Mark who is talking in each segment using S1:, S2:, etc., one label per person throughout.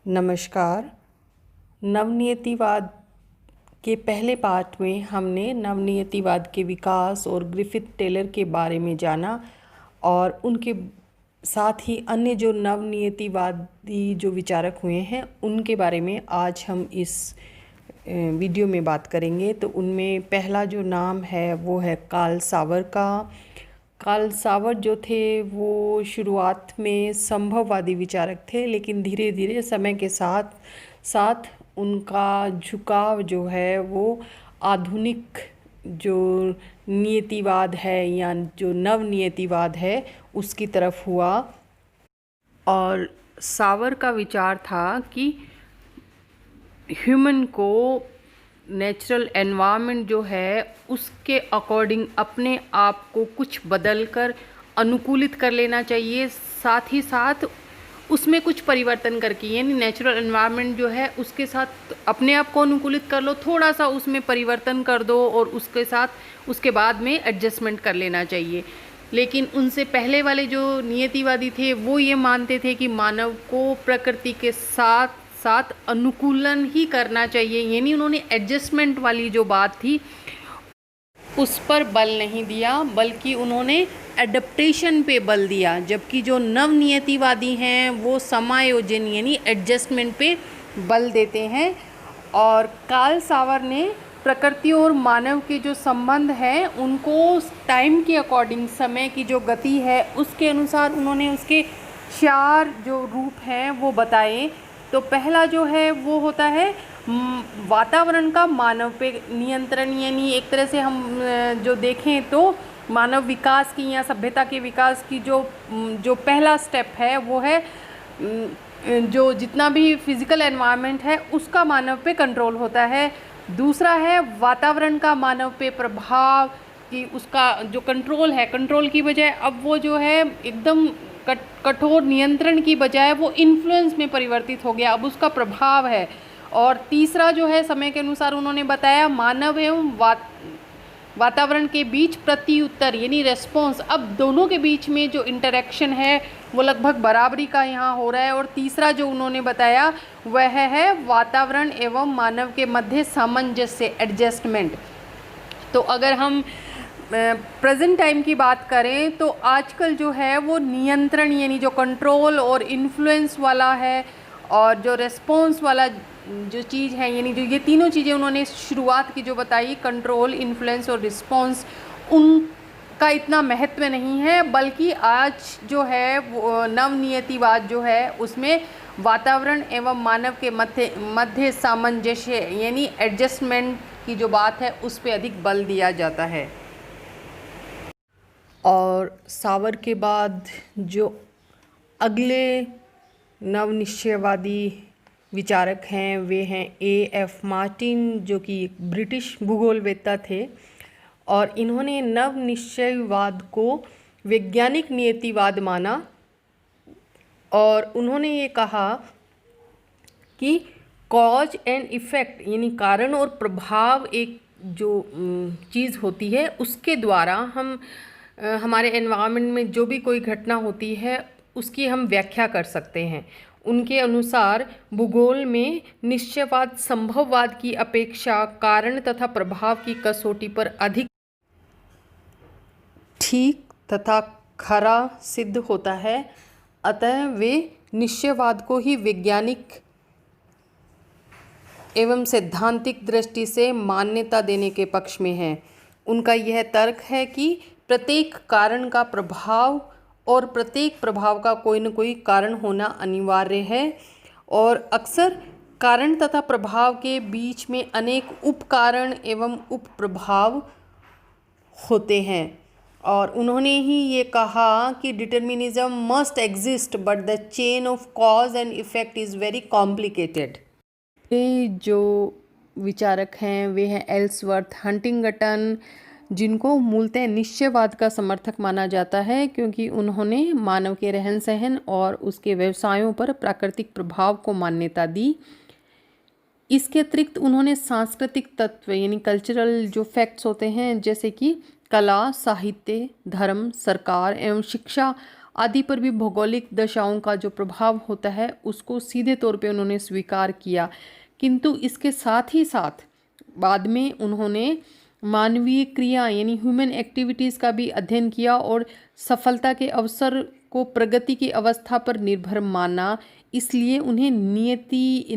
S1: नमस्कार। नवनियतिवाद के पहले पार्ट में हमने नवनियतिवाद के विकास और ग्रिफिथ टेलर के बारे में जाना और उनके साथ ही अन्य जो नवनियतिवादी जो विचारक हुए हैं उनके बारे में आज हम इस वीडियो में बात करेंगे। तो उनमें पहला जो नाम है वो है कार्ल सावर का। कार्ल सावर जो थे वो शुरुआत में संभववादी विचारक थे, लेकिन धीरे धीरे समय के साथ साथ उनका झुकाव जो है वो आधुनिक जो नियतिवाद है या जो नवनियतिवाद है उसकी तरफ हुआ। और सावर का विचार था कि ह्यूमन को नेचुरल एनवायरनमेंट जो है उसके अकॉर्डिंग अपने आप को कुछ बदल कर अनुकूलित कर लेना चाहिए, साथ ही साथ उसमें कुछ परिवर्तन करके, यानी नेचुरल एनवायरनमेंट जो है उसके साथ अपने आप को अनुकूलित कर लो, थोड़ा सा उसमें परिवर्तन कर दो और उसके साथ उसके बाद में एडजस्टमेंट कर लेना चाहिए। लेकिन उनसे पहले वाले जो नियतिवादी थे वो ये मानते थे कि मानव को प्रकृति के साथ साथ अनुकूलन ही करना चाहिए, यानी उन्होंने एडजस्टमेंट वाली जो बात थी उस पर बल नहीं दिया, बल्कि उन्होंने एडप्टेशन पे बल दिया। जबकि जो नवनियतिवादी हैं वो समायोजन यानी एडजस्टमेंट पे बल देते हैं। और कार्ल सावर ने प्रकृति और मानव के जो संबंध हैं उनको टाइम के अकॉर्डिंग, समय की जो गति है उसके अनुसार उन्होंने उसके 4 जो रूप हैं वो बताए। तो पहला जो है वो होता है वातावरण का मानव पे नियंत्रण, यानी एक तरह से हम जो देखें तो मानव विकास की या सभ्यता के विकास की जो पहला स्टेप है वो है जो जितना भी फिजिकल एनवायरनमेंट है उसका मानव पे कंट्रोल होता है। दूसरा है वातावरण का मानव पे प्रभाव, कि उसका जो कंट्रोल है, कंट्रोल की बजाय अब वो जो है एकदम कठोर नियंत्रण की बजाय वो इन्फ्लुएंस में परिवर्तित हो गया, अब उसका प्रभाव है। और तीसरा जो है समय के अनुसार उन्होंने बताया मानव एवं वातावरण के बीच प्रत्युत्तर यानी रेस्पॉन्स, अब दोनों के बीच में जो इंटरेक्शन है वो लगभग बराबरी का यहाँ हो रहा है। और तीसरा जो उन्होंने बताया वह है वातावरण एवं मानव के मध्य सामंजस्य, एडजस्टमेंट। तो अगर हम प्रेजेंट टाइम की बात करें तो आजकल जो है वो नियंत्रण यानी जो कंट्रोल और इन्फ्लुएंस वाला है और जो रेस्पॉन्स वाला जो चीज़ है, यानी जो ये तीनों चीज़ें उन्होंने शुरुआत की जो बताई, कंट्रोल, इन्फ्लुएंस और रिस्पॉन्स, उनका इतना महत्व नहीं है। बल्कि आज जो है वो नवनियतिवाद जो है उसमें वातावरण एवं मानव के मध्य सामंजस्य यानी एडजस्टमेंट की जो बात है उस पर अधिक बल दिया जाता है। और सावर के बाद जो अगले नवनिश्चयवादी विचारक हैं वे हैं A.F. मार्टिन, जो कि एक ब्रिटिश भूगोलवेत्ता थे। और इन्होंने नवनिश्चयवाद को वैज्ञानिक नियतिवाद माना और उन्होंने ये कहा कि कॉज एंड इफ़ेक्ट यानी कारण और प्रभाव एक जो चीज़ होती है उसके द्वारा हम हमारे एनवायरनमेंट में जो भी कोई घटना होती है उसकी हम व्याख्या कर सकते हैं। उनके अनुसार भूगोल में निश्चयवाद संभववाद की अपेक्षा कारण तथा प्रभाव की कसौटी पर अधिक ठीक तथा खरा सिद्ध होता है। अतः वे निश्चयवाद को ही वैज्ञानिक एवं सैद्धांतिक दृष्टि से मान्यता देने के पक्ष में हैं। उनका यह तर्क है कि प्रत्येक कारण का प्रभाव और प्रत्येक प्रभाव का कोई न कोई कारण होना अनिवार्य है और अक्सर कारण तथा प्रभाव के बीच में अनेक उपकारण एवं उपप्रभाव होते हैं। और उन्होंने ही ये कहा कि determinism must exist but the chain of cause and effect is very complicated. ये जो विचारक हैं वे हैं एल्सवर्थ हंटिंगटन, जिनको मूलतः निश्चयवाद का समर्थक माना जाता है क्योंकि उन्होंने मानव के रहन सहन और उसके व्यवसायों पर प्राकृतिक प्रभाव को मान्यता दी। इसके अतिरिक्त उन्होंने सांस्कृतिक तत्व यानी कल्चरल जो फैक्ट्स होते हैं जैसे कि कला, साहित्य, धर्म, सरकार एवं शिक्षा आदि पर भी भौगोलिक दशाओं का जो प्रभाव होता है उसको सीधे तौर पे उन्होंने स्वीकार किया। किंतु इसके साथ ही साथ बाद में उन्होंने मानवीय क्रिया यानी ह्यूमन एक्टिविटीज़ का भी अध्ययन किया और सफलता के अवसर को प्रगति की अवस्था पर निर्भर माना, इसलिए उन्हें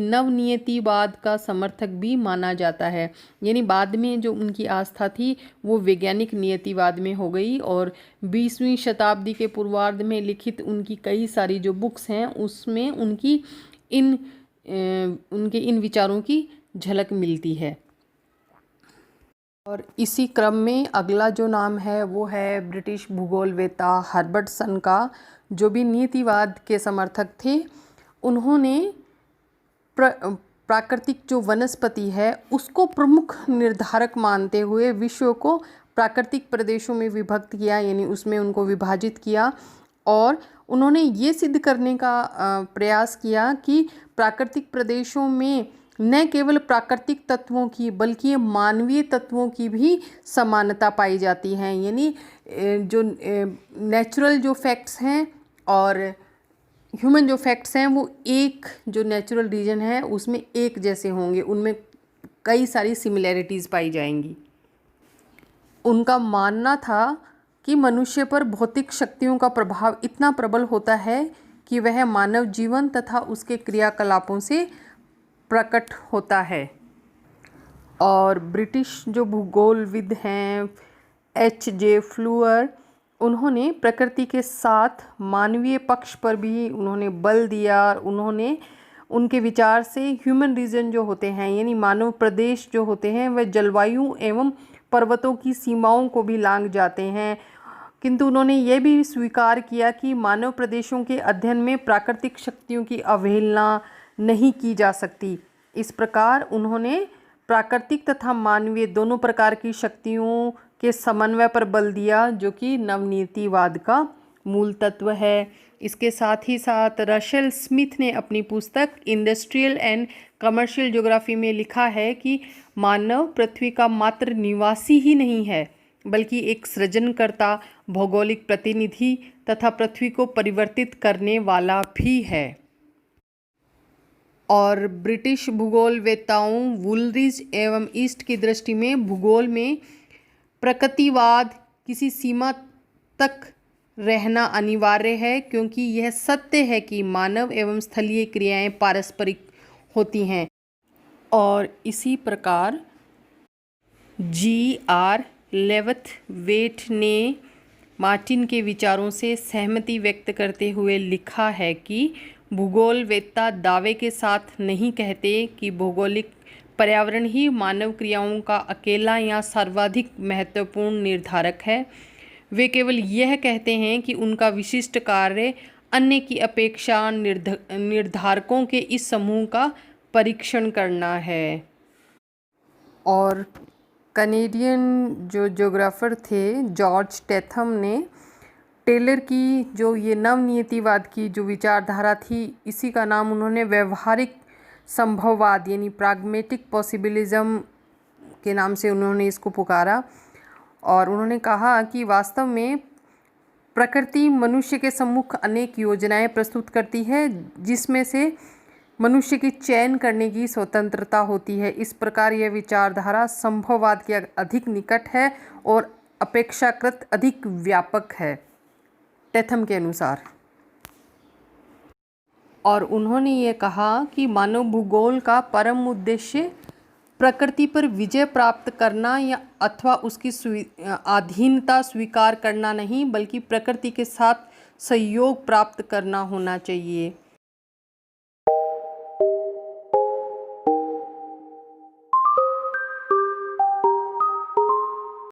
S1: नवनियतिवाद का समर्थक भी माना जाता है। यानी बाद में जो उनकी आस्था थी वो वैज्ञानिक नियतिवाद में हो गई और 20वीं शताब्दी के पूर्वार्ध में लिखित उनकी कई सारी जो बुक्स हैं उसमें उनके इन विचारों की झलक मिलती है। और इसी क्रम में अगला जो नाम है वो है ब्रिटिश भूगोलवेत्ता हर्बर्टसन का, जो भी नीतिवाद के समर्थक थे। उन्होंने प्राकृतिक जो वनस्पति है उसको प्रमुख निर्धारक मानते हुए विश्व को प्राकृतिक प्रदेशों में विभक्त किया, यानी उसमें उनको विभाजित किया। और उन्होंने ये सिद्ध करने का प्रयास किया कि प्राकृतिक प्रदेशों में न केवल प्राकृतिक तत्वों की बल्कि मानवीय तत्वों की भी समानता पाई जाती है। यानी जो नेचुरल जो फैक्ट्स हैं और ह्यूमन जो फैक्ट्स हैं वो एक जो नेचुरल रीजन है उसमें एक जैसे होंगे, उनमें कई सारी सिमिलैरिटीज़ पाई जाएंगी। उनका मानना था कि मनुष्य पर भौतिक शक्तियों का प्रभाव इतना प्रबल होता है कि वह मानव जीवन तथा उसके क्रियाकलापों से प्रकट होता है। और ब्रिटिश जो भूगोलविद हैं H.J. फ्लूअर, उन्होंने प्रकृति के साथ मानवीय पक्ष पर भी उन्होंने बल दिया। उन्होंने उनके विचार से ह्यूमन रीजन जो होते हैं यानी मानव प्रदेश जो होते हैं वह जलवायु एवं पर्वतों की सीमाओं को भी लांघ जाते हैं। किंतु उन्होंने ये भी स्वीकार किया कि मानव प्रदेशों के अध्ययन में प्राकृतिक शक्तियों की अवहेलना नहीं की जा सकती। इस प्रकार उन्होंने प्राकृतिक तथा मानवीय दोनों प्रकार की शक्तियों के समन्वय पर बल दिया, जो कि नवनीतिवाद का मूल तत्व है। इसके साथ ही साथ रशेल स्मिथ ने अपनी पुस्तक इंडस्ट्रियल एंड कमर्शियल ज्योग्राफी में लिखा है कि मानव पृथ्वी का मात्र निवासी ही नहीं है बल्कि एक सृजनकर्ता, भौगोलिक प्रतिनिधि तथा पृथ्वी को परिवर्तित करने वाला भी है। और ब्रिटिश भूगोलवेत्ताओं वुलरिज एवं ईस्ट की दृष्टि में भूगोल में प्रकृतिवाद किसी सीमा तक रहना अनिवार्य है, क्योंकि यह सत्य है कि मानव एवं स्थलीय क्रियाएं पारस्परिक होती हैं। और इसी प्रकार G.R. लेवथवेट ने मार्टिन के विचारों से सहमति व्यक्त करते हुए लिखा है कि भूगोलवेत्ता दावे के साथ नहीं कहते कि भौगोलिक पर्यावरण ही मानव क्रियाओं का अकेला या सर्वाधिक महत्वपूर्ण निर्धारक है। वे केवल यह कहते हैं कि उनका विशिष्ट कार्य अन्य की अपेक्षा निर्धारकों के इस समूह का परीक्षण करना है। और कनेडियन जो ज्योग्राफर थे जॉर्ज टेथम ने टेलर की जो ये नवनियतिवाद की जो विचारधारा थी, इसी का नाम उन्होंने व्यवहारिक संभववाद यानी प्राग्मेटिक पॉसिबिलिज्म के नाम से उन्होंने इसको पुकारा। और उन्होंने कहा कि वास्तव में प्रकृति मनुष्य के सम्मुख अनेक योजनाएं प्रस्तुत करती है जिसमें से मनुष्य की चयन करने की स्वतंत्रता होती है। इस प्रकार यह विचारधारा संभववाद के अधिक निकट है और अपेक्षाकृत अधिक व्यापक है टेथम के अनुसार। और उन्होंने ये कहा कि मानव भूगोल का परम उद्देश्य प्रकृति पर विजय प्राप्त करना या अथवा उसकी अधीनता स्वीकार करना नहीं, बल्कि प्रकृति के साथ सहयोग प्राप्त करना होना चाहिए।